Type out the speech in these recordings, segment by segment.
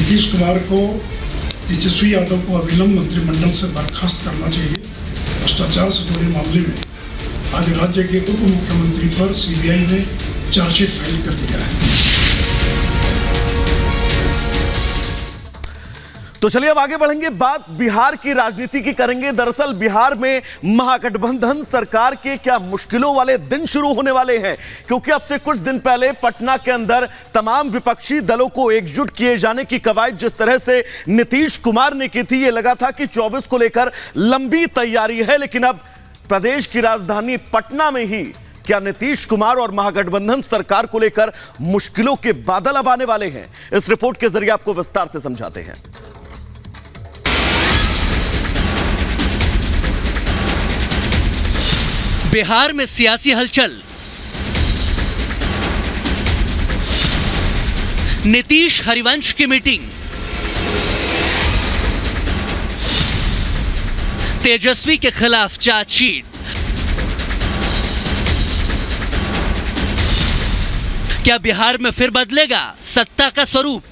नीतीश कुमार को तेजस्वी यादव को अविलंब मंत्रिमंडल से बर्खास्त करना चाहिए। भ्रष्टाचार से जुड़े मामले में आज राज्य के उप मुख्यमंत्री पर सीबीआई ने चार्जशीट फाइल कर दिया है। तो चलिए अब आगे बढ़ेंगे, बात बिहार की राजनीति की करेंगे। दरअसल बिहार में महागठबंधन सरकार के क्या मुश्किलों वाले दिन शुरू होने वाले हैं, क्योंकि अब से कुछ दिन पहले पटना के अंदर तमाम विपक्षी दलों को एकजुट किए जाने की कवायद जिस तरह से नीतीश कुमार ने की थी, ये लगा था कि 24 को लेकर लंबी तैयारी है। लेकिन अब प्रदेश की राजधानी पटना में ही क्या नीतीश कुमार और महागठबंधन सरकार को लेकर मुश्किलों के बादल अब आने वाले हैं? इस रिपोर्ट के जरिए आपको विस्तार से समझाते हैं। बिहार में सियासी हलचल, नीतीश हरिवंश की मीटिंग, तेजस्वी के खिलाफ चार्जशीट, क्या बिहार में फिर बदलेगा सत्ता का स्वरूप?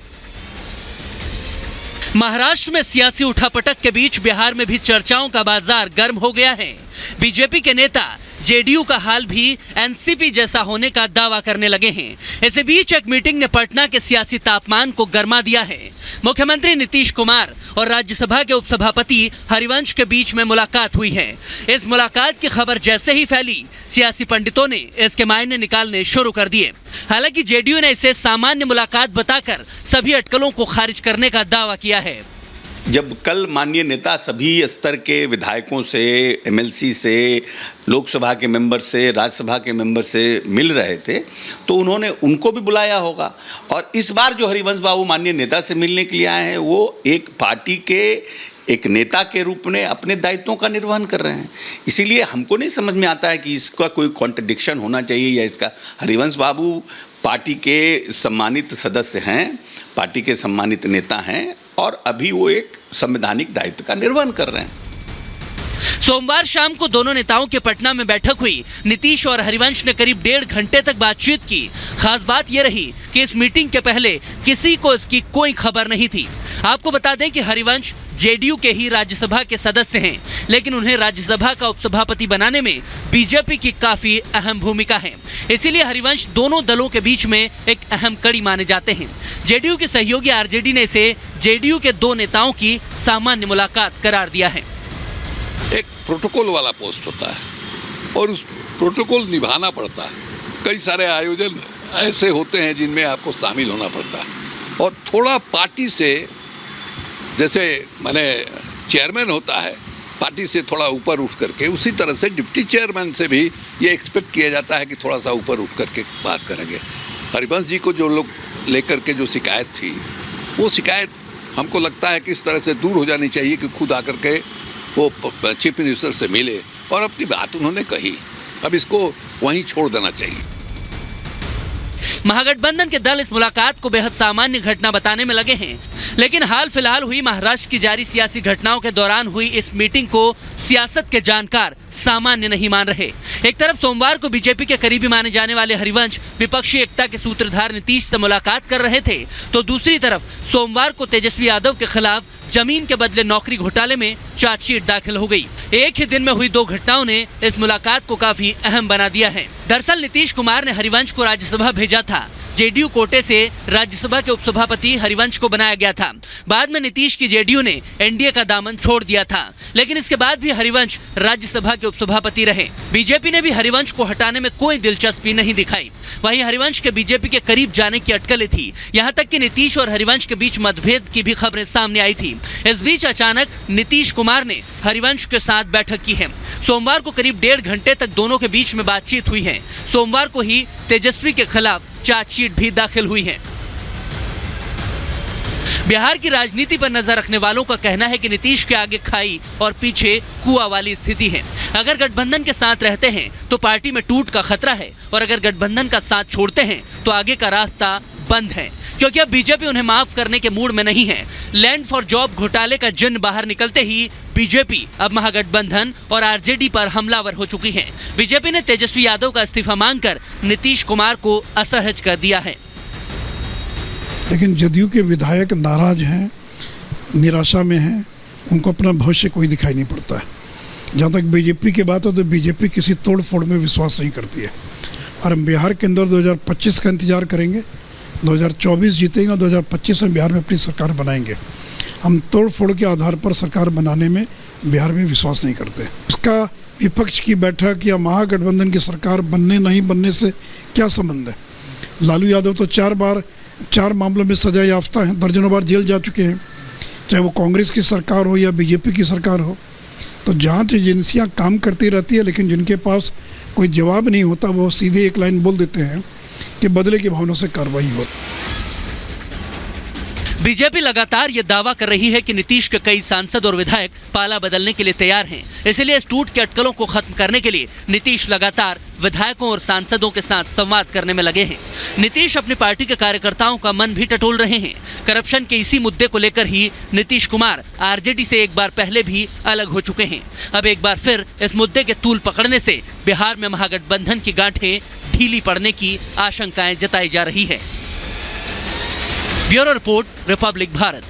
महाराष्ट्र में सियासी उठापटक के बीच बिहार में भी चर्चाओं का बाजार गर्म हो गया है। बीजेपी के नेता जेडीयू का हाल भी एनसीपी जैसा होने का दावा करने लगे हैं। इसी बीच एक मीटिंग ने पटना के सियासी तापमान को गर्मा दिया है। मुख्यमंत्री नीतीश कुमार और राज्यसभा के उपसभापति हरिवंश के बीच में मुलाकात हुई है। इस मुलाकात की खबर जैसे ही फैली, सियासी पंडितों ने इसके मायने निकालने शुरू कर दिए। हालांकि जेडीयू ने इसे सामान्य मुलाकात बताकर सभी अटकलों को खारिज करने का दावा किया है। जब कल माननीय नेता सभी स्तर के विधायकों से, एमएलसी से, लोकसभा के मेंबर से, राज्यसभा के मेंबर से मिल रहे थे, तो उन्होंने उनको भी बुलाया होगा। और इस बार जो हरिवंश बाबू माननीय नेता से मिलने के लिए आए हैं, वो एक पार्टी के एक नेता के रूप में अपने दायित्वों का निर्वहन कर रहे हैं। इसीलिए हमको नहीं समझ में आता है कि इसका कोई कॉन्ट्रडिक्शन होना चाहिए या इसका। हरिवंश बाबू पार्टी के सम्मानित सदस्य हैं, पार्टी के सम्मानित नेता हैं और अभी वो एक संवैधानिक दायित्व का निर्वहन कर रहे हैं। सोमवार शाम को दोनों नेताओं के पटना में बैठक हुई। नीतीश और हरिवंश ने करीब 1.5 घंटे तक बातचीत की। खास बात यह रही कि इस मीटिंग के पहले किसी को इसकी कोई खबर नहीं थी। आपको बता दें कि हरिवंश जेडीयू के ही राज्यसभा के सदस्य हैं, लेकिन उन्हें राज्यसभा का उपसभापति बनाने में बीजेपी की काफी अहम भूमिका है। इसीलिए हरिवंश दोनों दलों के बीच में एक अहम कड़ी माने जाते हैं। जेडीयू के सहयोगी आरजेडी ने इसे जेडीयू के दो नेताओं की सामान्य मुलाकात करार दिया है। एक प्रोटोकॉल वाला पोस्ट होता है और उस प्रोटोकॉल निभाना पड़ता है। कई सारे आयोजन ऐसे होते हैं जिनमें आपको शामिल होना पड़ता है और थोड़ा पार्टी से, जैसे मैंने चेयरमैन होता है पार्टी से थोड़ा ऊपर उठ करके, उसी तरह से डिप्टी चेयरमैन से भी ये एक्सपेक्ट किया जाता है कि थोड़ा सा ऊपर उठ करके बात करेंगे। हरिवंश जी को जो लोग लेकर के जो शिकायत थी, वो शिकायत हमको लगता है कि इस तरह से दूर हो जानी चाहिए कि खुद आकर के वो चीफ मिनिस्टर से मिले और अपनी बात उन्होंने कही। अब इसको वहीं छोड़ देना चाहिए। महागठबंधन के दल इस मुलाकात को बेहद सामान्य घटना बताने में लगे हैं, लेकिन हाल फिलहाल हुई महाराष्ट्र की जारी सियासी घटनाओं के दौरान हुई इस मीटिंग को सियासत के जानकार सामान्य नहीं मान रहे। एक तरफ सोमवार को बीजेपी के करीबी माने जाने वाले हरिवंश विपक्षी एकता के सूत्रधार नीतीश से मुलाकात कर रहे थे, तो दूसरी तरफ सोमवार को तेजस्वी यादव के खिलाफ जमीन के बदले नौकरी घोटाले में चार्जशीट दाखिल हो गई। एक ही दिन में हुई दो घटनाओं ने इस मुलाकात को काफी अहम बना दिया है। दरअसल नीतीश कुमार ने हरिवंश को राज्यसभा भेजा था। जेडीयू कोटे से राज्यसभा के उपसभापति हरिवंश को बनाया गया था। बाद में नीतीश की जेडीयू ने एनडीए का दामन छोड़ दिया था, लेकिन इसके बाद भी हरिवंश राज्यसभा के उपसभापति रहे। बीजेपी ने भी हरिवंश को हटाने में कोई दिलचस्पी नहीं दिखाई। वहीं हरिवंश के बीजेपी के करीब जाने की अटकलें थी। यहाँ तक कि नीतीश और हरिवंश के बीच मतभेद की भी खबरें सामने आई थी। इस बीच अचानक नीतीश कुमार ने हरिवंश के साथ बैठक की है। सोमवार को करीब 1.5 घंटे तक दोनों के बीच में बातचीत हुई है। सोमवार को ही तेजस्वी के खिलाफ चार्जशीट भी दाखिल हुई है। बिहार की राजनीति पर नजर रखने वालों का कहना है कि नीतीश के आगे खाई और पीछे कुआं वाली स्थिति है। अगर गठबंधन के साथ रहते हैं तो पार्टी में टूट का खतरा है, और अगर गठबंधन का साथ छोड़ते हैं तो आगे का रास्ता बंद है, क्योंकि अब बीजेपी उन्हें माफ करने के मूड में नहीं है। लैंड फॉर जॉब घोटाले का जिन्न बाहर निकलते ही बीजेपी अब महागठबंधन और आरजेडी पर हमलावर हो चुकी है। बीजेपी ने तेजस्वी यादव का इस्तीफा मांगकर नीतीश कुमार को असहज कर दिया है। लेकिन जदयू के विधायक नाराज हैं, निराशा में हैं, उनको अपना भविष्य कोई दिखाई नहीं पड़ता है। जहाँ तक बीजेपी की बात हो तो बीजेपी किसी तोड़ फोड़ में विश्वास नहीं करती है और हम बिहार के अंदर 2025 का इंतजार करेंगे। 2024 जीतेंगे और 2025 में बिहार में अपनी सरकार बनाएंगे। हम तोड़ फोड़ के आधार पर सरकार बनाने में बिहार में विश्वास नहीं करते। इसका विपक्ष की बैठक या महागठबंधन की सरकार बनने नहीं बनने से क्या संबंध है? लालू यादव तो 4 मामलों में सजा याफ्ता हैं, दर्जनों बार जेल जा चुके हैं, चाहे वो कांग्रेस की सरकार हो या बीजेपी की सरकार हो। तो जांच एजेंसियां काम करती रहती है, लेकिन जिनके पास कोई जवाब नहीं होता वो सीधे एक लाइन बोल देते हैं कि बदले की भावना से कार्रवाई हो। बीजेपी लगातार ये दावा कर रही है कि नीतीश के कई सांसद और विधायक पाला बदलने के लिए तैयार हैं। इसलिए इस टूट के अटकलों को खत्म करने के लिए नीतीश लगातार विधायकों और सांसदों के साथ संवाद करने में लगे हैं। नीतीश अपनी पार्टी के कार्यकर्ताओं का मन भी टटोल रहे हैं। करप्शन के इसी मुद्दे को लेकर ही नीतीश कुमार आरजेडी से एक बार पहले भी अलग हो चुके हैं। अब एक बार फिर इस मुद्दे के तूल पकड़ने से बिहार में महागठबंधन की गांठें ढीली पड़ने की आशंकाएं जताई जा रही है। Bureau report, Republic Bharat.